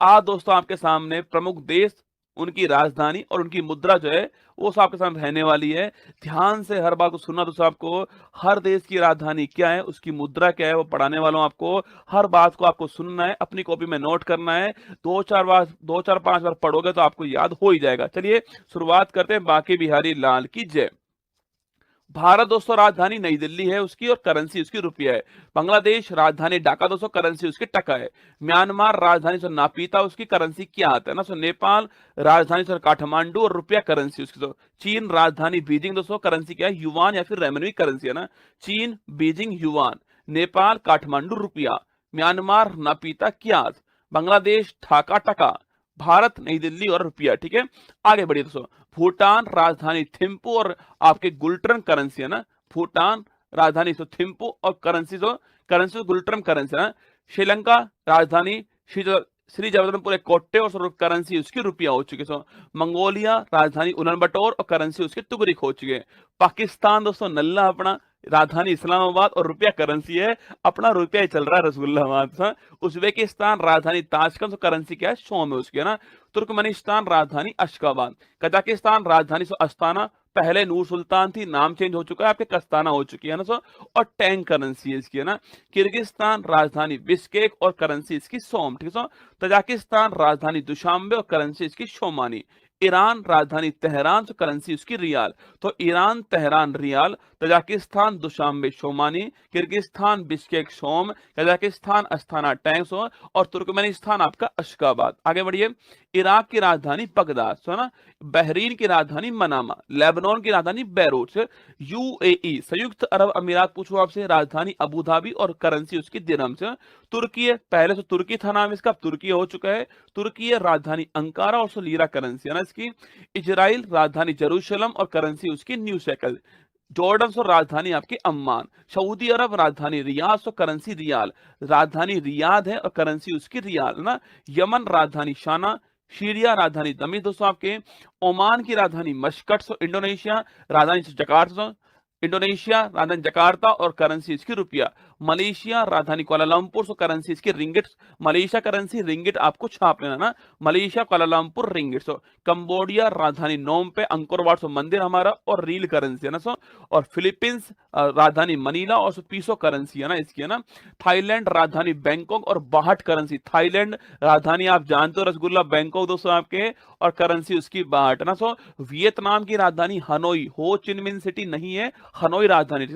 आज दोस्तों आपके सामने प्रमुख देश, उनकी राजधानी और उनकी मुद्रा जो है वो सब आपके सामने रहने वाली है। ध्यान से हर बात को सुनना दोस्तों आपको। हर देश की राजधानी क्या है, उसकी मुद्रा क्या है, वो पढ़ाने वाला हूं आपको। हर बात को आपको सुनना है, अपनी कॉपी में नोट करना है। 2-4 5 बार पढ़ोगे तो आपको याद हो ही जाएगा। चलिए शुरुआत करते हैं। बांके बिहारी लाल की जय। भारत दोस्तों राजधानी नई दिल्ली है उसकी, और करेंसी उसकी रुपया है। बांग्लादेश राजधानी ढाका दोस्तों, करेंसी उसकी टका है। म्यांमार राजधानी सो नापीता, उसकी करेंसी क्या आता है ना। सो नेपाल राजधानी सो काठमांडू और रुपया करेंसी उसकी। तो चीन राजधानी बीजिंग दोस्तों, करेंसी क्या है, युवान या फिर रेमनवी करेंसी है ना। चीन बीजिंग युवान, नेपाल काठमांडू रुपया, म्यांमार नापीता क्यात, बांग्लादेश ढाका टका, भारत नई दिल्ली और रुपया। ठीक है, आगे बढ़िए दोस्तों। भूटान राजधानी थिम्पू और आपके गुल्ट्रम करेंसी है ना। भूटान राजधानी सो थिम्पू और करेंसी गुल्ट्रम करेंसी है ना। श्रीलंका राजधानी श्री जगन्नाथपुर कोट्टे और करेंसी उसकी रुपया हो चुकी है। मंगोलिया राजधानी उलानबटोर और करेंसी उसकी तुगरिक हो चुकी है। पाकिस्तान दोस्तों नल्ला अपना, राजधानी इस्लामाबाद और रुपया करेंसी है अपना, रुपया ही चल रहा है रसगुल्लाबाद। उज्बेकिस्तान राजधानी ताशकंद, करेंसी क्या है, शोम है उसकी है ना। तुर्कमेनिस्तान राजधानी अशगाबाद, कजाकिस्तान राजधानी अस्ताना, पहले नूर सुल्तान थी, नाम चेंज हो चुका है, आपके कस्ताना हो चुकी है ना और टैंग करेंसी है इसकी है ना। किर्गिस्तान राजधानी बिश्केक और करेंसी इसकी सोम। ठीक है। तजाकिस्तान राजधानी दुशांबे और करेंसी इसकी शोमानी। ईरान राजधानी तेहरान, तो करेंसी उसकी रियाल। तो Iran Tehran rial, Tajikistan Dushanbe somoni, Kyrgyzstan Bishkek som, Kazakhstan Astana tenge और तुर्कमेनिस्तान आपका अशगाबाद। आगे बढ़िए। इराक की राजधानी बगदाद है ना। बहरीन की राजधानी मनामा, लेबनान की राजधानी बैरूत। यूएई संयुक्त अरब अमीरात पूछो आपसे, राजधानी अबू धाबी और करेंसी उसकी दिरहम से। तुर्की है, पहले तो तुर्की था नाम इसका, अब तुर्की हो चुका है। तुर्की है राजधानी अंकारा और लीरा करेंसी है ना इसकी। इजराइल राजधानी जेरूशलम और करेंसी उसकी न्यू शेकल। जॉर्डन सो राजधानी आपकी अम्मान। सऊदी अरब राजधानी रियाद, सो करेंसी रियाल। राजधानी रियाद है और करेंसी उसकी रियाल ना। यमन राजधानी शाना, सीरिया राजधानी दमिश्क दोस्तों आपके। ओमान की राजधानी मस्कट, सो इंडोनेशिया राजधानी जकार्ता, इंडोनेशिया राजधानी जकार्ता और करेंसी इसकी रुपया। मलेशिया राजधानी कुआलालंपुर, सो करेंसी इसकी रिंगिट। मलेशिया करेंसी रिंगिट आपको छाप लेना ना, मलेशिया कुआलालंपुर रिंगिट। सो कंबोडिया राजधानी नोम पे, अंकोरवाट सो मंदिर हमारा और रील करेंसी है ना और फिलीपींस राजधानी मनीला और पीसो करेंसी है ना इसकी है ना। थाईलैंड राजधानी बैंकॉक और बाहट करेंसी। थाईलैंड राजधानी आप जानते हो रसगुल्ला, बैंकॉक दोस्तों आपके, और करेंसी उसकी बाहट है ना। वियतनाम की राजधानी हनोई, हो चिनमिन सिटी नहीं है, हनोई राजधानी।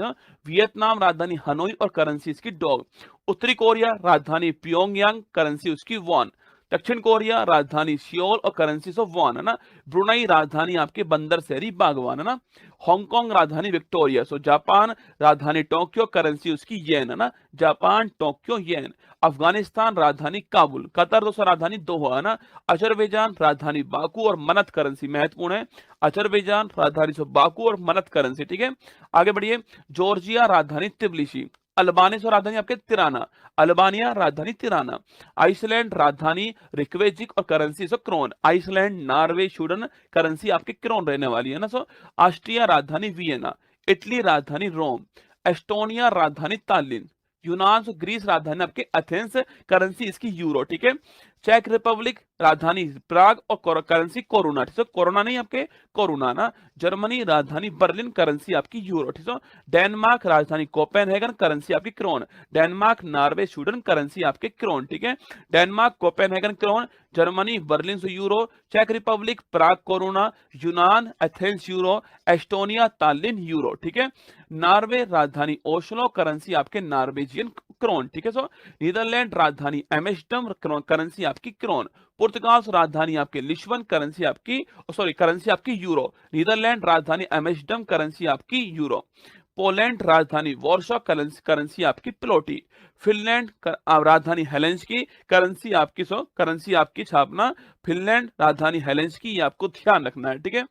वियतनाम राजधानी हनोई और करेंसी इसकी डॉग। उत्तरी कोरिया राजधानी प्योंगयांग, करेंसी उसकी वॉन। दक्षिण कोरिया राजधानी सियोल और करेंसी सो वॉन है ना। ब्रुनई राजधानी आपके बंदर शहरी बागवान है ना। हांगकांग राजधानी विक्टोरिया। जापान राजधानी टोक्यो, करेंसी उसकी येन है ना। जापान टोक्यो येन। अफगानिस्तान राजधानी काबुल। कतर दोस्तों राजधानी दोहा है ना। अजरबैजान राजधानी बाकू और मनत, करेंसी महत्वपूर्ण है। अजरबैजान राजधानी बाकू और मनत करेंसी। ठीक है, आगे बढ़िए। जॉर्जिया राजधानी तिब्लिसी। अल्बानिया राजधानी आपके तिराना, अल्बानिया राजधानी तिराना। आइसलैंड राजधानी रिक्वेजिक और currency krone. Iceland Norway Sweden, currency आपकी क्रोन रहने वाली है ना। ऑस्ट्रिया राजधानी वियना। इटली राजधानी रोम। एस्टोनिया राजधानी तालिन। यूनान ग्रीस राजधानी आपके एथेंस, करेंसी इसकी यूरो। ठीक है। चेक रिपब्लिक राजधानी प्राग और करेंसी कोरोना। ठीक है, कोरोना नहीं आपके, कोरोना ना। जर्मनी राजधानी बर्लिन, करेंसी आपकी यूरो। ठीक है। डेनमार्क राजधानी कोपेनहेगन, करेंसी आपकी krone. Denmark Norway Sweden, currency आपके क्रोन। ठीक है, Denmark Copenhagen krone, Germany Berlin से यूरो, चेक रिपब्लिक प्राग कोरोना, यूनान Athens euro, Estonia Tallinn euro. ठीक है। नॉर्वे राजधानी ओस्लो, करेंसी आपके नॉर्वेजियन क्रोन। ठीक है। नीदरलैंड राजधानी एम्स्टर्डम, करेंसी आपकी क्रोन। पुर्तगाल राजधानी आपके लिस्बन, करेंसी आपकी करेंसी आपकी यूरो। नीदरलैंड राजधानी एम्स्टर्डम, करेंसी आपकी यूरो। पोलैंड राजधानी वॉर्सो, करेंसी आपकी प्लोटी। फिनलैंड राजधानी हेलेंस्की, करेंसी आपकी छापना फिनलैंड राजधानी हेलेंस्की, ये आपको ध्यान रखना है। ठीक है।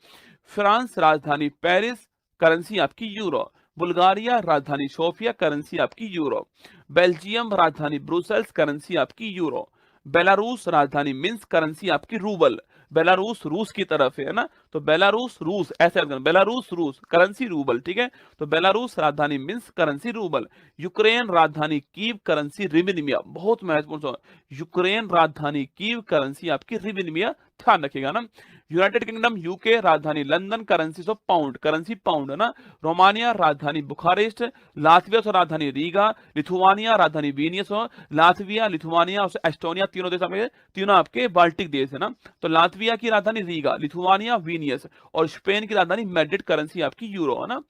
फ्रांस राजधानी पेरिस, करेंसी आपकी यूरो। बुल्गारिया राजधानी सोफिया, करेंसी आपकी यूरो। बेल्जियम राजधानी ब्रुसेल्स, करेंसी आपकी यूरो। बेलारूस राजधानी मिन्स्क, करेंसी आपकी रूबल। बेलारूस रूस की तरफ है ना, तो बेलारूस रूस ऐसे याद करना, बेलारूस रूस, करेंसी रूबल, ठीक है। तो बेलारूस राजधानी मिन्स्क, करेंसी रूबल। यूक्रेन राजधानी कीव, करेंसी रिविनिमिया, बहुत महत्वपूर्ण सवाल। यूक्रेन राजधानी कीव, करेंसी आपकी रिविनिमिया, ध्यान रखिएगा ना। यूनाइटेड किंगडम यूके राजधानी London, currency of pound, currency pound है ना। रोमानिया राजधानी बुखारेस्ट, लातविया से राजधानी रीगा, लिथुआनिया राजधानी विनियस हो। लातविया, लिथुआनिया और एस्टोनिया तीनों देश आपके, तीनों आपके बाल्टिक देश है ना। तो लातविया की राजधानी रीगा, लिथुआनिया विनियस और स्पेन की राजधानी मैड्रिड, करेंसी आपकी यूरो है ना।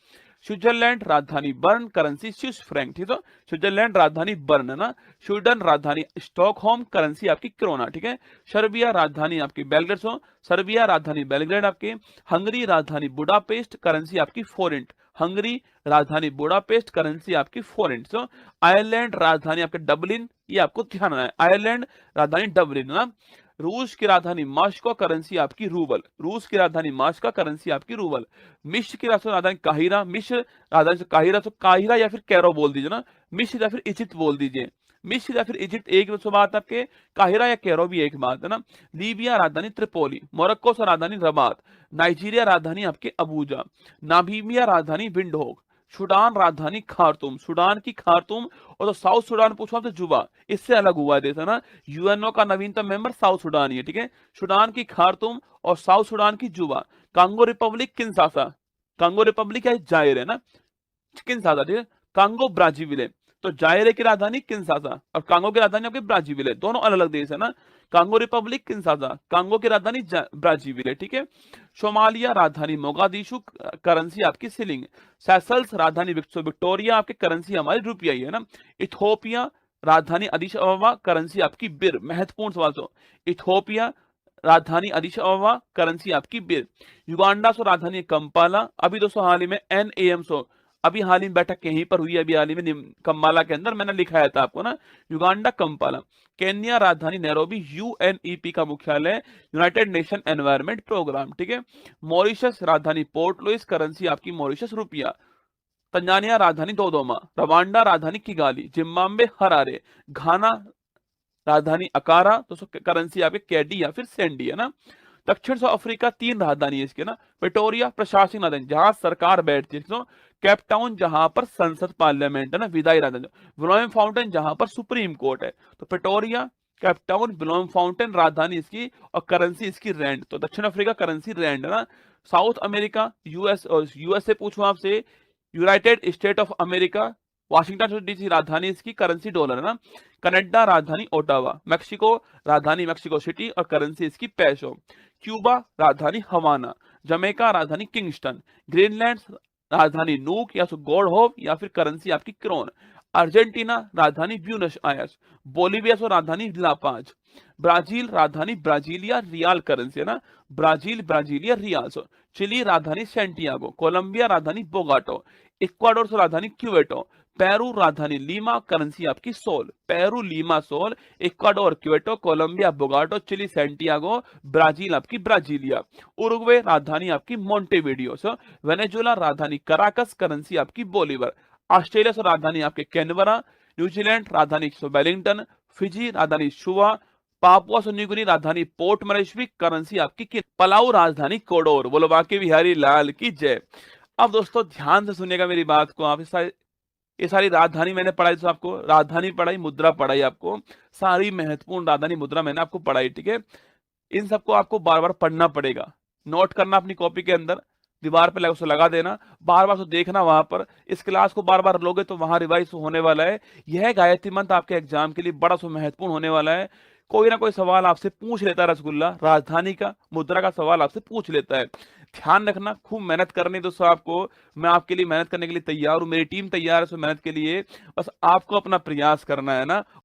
स्विट्जरलैंड राजधानी बर्न, करेंसी स्विस फ्रैंक, ठीक है। स्विट्जरलैंड राजधानी बर्न है ना। स्वीडन राजधानी स्टॉकहोम, करेंसी आपकी क्रोना, ठीक है। सर्बिया राजधानी आपकी बेलग्रेड हो, सर्बिया राजधानी बेलग्रेड आपके। हंगरी राजधानी बुडापेस्ट, करेंसी आपकी फोरेंट, हंगरी राजधानी बुडापेस्ट, करेंसी आपकी फोरेंट। सो आयरलैंड राजधानी आपके डबलिन, ये आपको ध्यान रखना है, आयरलैंड राजधानी डबलिन ना। रूस की राजधानी मास्को, करेंसी आपकी रूबल, रूस की राजधानी मास्को, करेंसी आपकी रूबल। मिस्र की राजधानी काहिरा, मिस्र राजधानी से काहिरा, तो काहिरा या फिर कैरो बोल दीजिए ना, मिस्र या फिर इजिप्ट बोल दीजिए, मिस्र या फिर इजिप्ट एक बात आपके, काहिरा या कैरो भी एक बात है ना। लीबिया राजधानी त्रिपोली, मोरक्को से राजधानी रबात, नाइजीरिया राजधानी आपके अबूजा, नामीबिया राजधानी विंडहोक, सूडान राजधानी खार्तूम, सूडान की खार्तूम। और तो साउथ सूडान पूछो आपसे जुबा, इससे अलग हुआ है देश है ना। यूएनओ का नवीनतम मेंबर साउथ सूडान ही है, ठीक है। सूडान की खार्तूम और साउथ सूडान की जुबा। Congo Republic Kinshasa, Congo Republic या जायर है ना, किंशासा, ठीक है। कांगो ब्राजीविले, तो जायरे की राजधानी किंशासा और कांगो की राजधानी आपकी ब्राजीविले, दोनों अलग अलग देश है ना। कांगो रिपब्लिक किंशासा, कांगो की राजधानी ब्राजीविले, ठीक है। सोमालिया राजधानी मोगादिशु, करेंसी आपकी सिलिंग। सेशल्स राजधानी विक्टोरिया, आपकी करेंसी हमारी रुपया ही है ना। इथोपिया राजधानी अदिश अबबा, करेंसी आपकी बिर, महत्वपूर्ण सवाल। तो इथोपिया राजधानी अदिश अबबा, करेंसी आपकी बिर। युगांडा सो राजधानी कंपाला, अभी दोस्तों हाल ही में NAM सो, अभी हाल ही में बैठक यहीं पर हुई है, अभी हाल ही में कंपाला के अंदर, मैंने लिखाया था आपको ना, युगांडा कंपाला। केन्या राजधानी नैरोबी, UNEP का मुख्यालय, यूनाइटेड नेशन एनवायरमेंट प्रोग्राम, ठीक है। मॉरिशस राजधानी पोर्ट लुइस, करेंसी आपकी मॉरिशस रुपया। तंजानिया राजधानी दोदोमा, रवांडा राजधानी किगाली, जिम्बाब्वे हरारे, घाना राजधानी अकारा, तो करेंसी आपके कैडी या फिर सेंडी है ना। दक्षिण साउथ अफ्रीका तीन राजधानी है इसके ना, प्रिटोरिया प्रशासनिक राजधानी जहां सरकार बैठती है, तो कैपटाउन जहां पर संसद पार्लियामेंट है ना, विदाई राजधानी। विलोम फाउंटेन जहां पर सुप्रीम कोर्ट है। तो प्रिटोरिया, कैपटाउन, विलोम फाउंटेन राजधानी इसकी और करेंसी इसकी रैंड, तो दक्षिण अफ्रीका करेंसी रैंड है ना। साउथ अमेरिका यूएस और यूएसए पूछूं आपसे, United state of America, Washington DC राजधानी इसकी, करेंसी डॉलर है ना। कनाडा राजधानी ओटावा, मैक्सिको राजधानी मैक्सिको सिटी और करेंसी इसकी पेसो। क्यूबा राजधानी हवाना, जमैका राजधानी किंगस्टन, ग्रीनलैंड राजधानी नूक या गॉड होप या फिर करेंसी आपकी क्रोन। अर्जेंटीना राजधानी ब्यूनस आयर्स, बोलिविया सो राजधानी लापाज, ब्राजील राजधानी ब्राजीलिया रियाल, करेंसी है ना, ब्राजील ब्राजीलिया रियाल। चिली राजधानी सेंटियागो, कोलंबिया राजधानी बोगाटो, इक्वाडोर से राजधानी क्यूवेटो, पेरू राजधानी लीमा, करेंसी आपकी sol, Peru Lima sol, Ecuador Quito, Colombia Bogota, Chile Santiago, Brazil आपकी ब्राजीलिया। उरुग्वे राजधानी आपकी मोंटेविडियो, सो वेनेजुला राजधानी कराकस, करेंसी आपकी बोलीवर। ऑस्ट्रेलिया से राजधानी आपके कैनबरा, न्यूजीलैंड राजधानी वेलिंगटन, फिजी राजधानी शुआ, पापुआ न्यूगिनी राजधानी पोर्ट मोरेस्बी, करेंसी आपकी पलाऊ राजधानी कोडोर। बोलो बाकी बिहारी लाल की जय। अब दोस्तों ध्यान से सुनिएगा मेरी बात को, आप ये सारी राजधानी मैंने पढ़ाई, तो आपको राजधानी पढ़ाई, मुद्रा पढ़ाई, आपको सारी महत्वपूर्ण राजधानी मुद्रा मैंने आपको पढ़ाई, ठीक है। इन सबको आपको बार बार पढ़ना पड़ेगा, नोट करना अपनी कॉपी के अंदर, दीवार पे उसे लगा देना, बार बार उसे देखना वहां पर। इस क्लास को बार बार लोगे तो वहां रिवाइज होने वाला है। यह गायत्री मंत्र आपके एग्जाम के लिए बड़ा महत्वपूर्ण होने वाला है। कोई ना कोई सवाल आपसे पूछ लेता है, रसगुल्ला राजधानी का, मुद्रा का सवाल आपसे पूछ लेता है। ध्यान रखना, खूब मेहनत करनी दोस्तों आपको। मैं आपके लिए मेहनत करने के लिए तैयार हूं, मेरी टीम तैयार है मेहनत के लिए, बस आपको अपना प्रयास करना है ना।